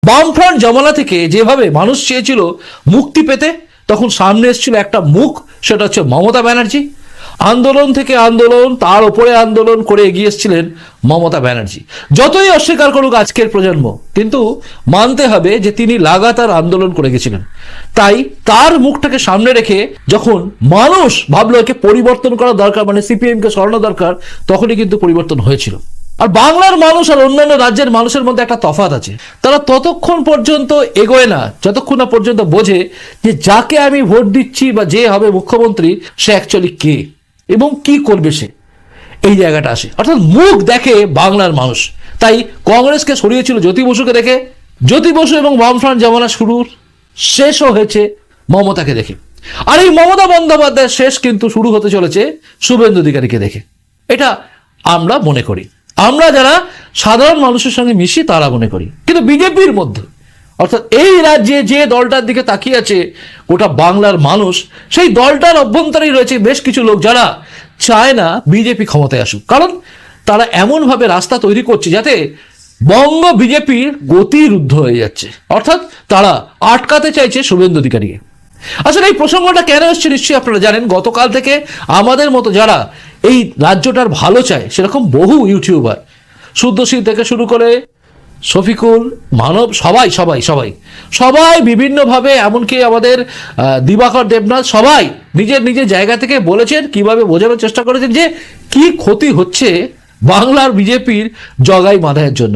বামফ্রন্ট জমানা থেকে যেভাবে মানুষ চেয়েছিল মুক্তি পেতে, তখন সামনে এসেছিল একটা মুখ, সেটা হচ্ছে মমতা ব্যানার্জি। আন্দোলন থেকে আন্দোলন, তার উপরে আন্দোলন করে এগিয়ে এসেছিলেন মমতা ব্যানার্জি। যতই অস্বীকার করুক আজকের প্রজন্ম, কিন্তু মানতে হবে যে তিনি লাগাতার আন্দোলন করে গেছিলেন। তাই তার মুখটাকে সামনে রেখে যখন মানুষ ভাবলো একে পরিবর্তন করা দরকার, মানে সিপিএম কে সরানো দরকার, তখনই কিন্তু পরিবর্তন হয়েছিল। আর বাংলার মানুষ আর অন্যান্য রাজ্যের মানুষের মধ্যে একটা তফাৎ আছে, তারা ততক্ষণ পর্যন্ত এগোয় না যতক্ষণ না পর্যন্ত বোঝে যে যাকে আমি ভোট দিচ্ছি বা যে হবে মুখ্যমন্ত্রী সে অ্যাকচুয়ালি কে এবং কি করবে সে, এই জায়গাটা আসে। অর্থাৎ মুখ দেখে বাংলার মানুষ। তাই কংগ্রেসকে সরিয়েছিল জ্যোতি বসুকে দেখে, জ্যোতি বসু এবং বামফ্রন্ট জমানা শুরুর শেষও হয়েছে মমতাকে দেখে। আর এই মমতা বন্দ্যোপাধ্যায়ের শেষ কিন্তু শুরু হতে চলেছে শুভেন্দু অধিকারীকে দেখে। এটা আমরা মনে করি, আমরা যারা সাধারণ মানুষের সঙ্গে মিশি তারা মনে করি। কিন্তু বিজেপির মধ্যে, অর্থাৎ এই রাজ্যে যে দলটার দিকে তাকিয়ে আছে গোটা বাংলার মানুষ, সেই দলটার অভ্যন্তরেই রয়েছে বেশ কিছু লোক যারা চায় না বিজেপি ক্ষমতায় আসুক। কারণ তারা এমনভাবে রাস্তা তৈরি করছে যাতে বঙ্গ বিজেপির গতি রুদ্ধ হয়ে যাচ্ছে। অর্থাৎ তারা আটকাতে চাইছে শুভেন্দু অধিকারীকে। আসলে এই প্রসঙ্গটা কেন এসছে নিশ্চয়ই আপনারা জানেন। গতকাল থেকে আমাদের মতো যারা এই রাজ্যটার ভালো চায় সেরকম বহু ইউটিউবার, শুদ্ধশীল থেকে শুরু করে শফিকুল, মানব, সবাই সবাই সবাই সবাই বিভিন্নভাবে, এমনকি আমাদের দিবাকর দেবনাথ, সবাই নিজের নিজের জায়গা থেকে বলেছেন, কিভাবে বোঝানোর চেষ্টা করেছেন যে কি ক্ষতি হচ্ছে বাংলার বিজেপির জগাই মাধায়ের জন্য।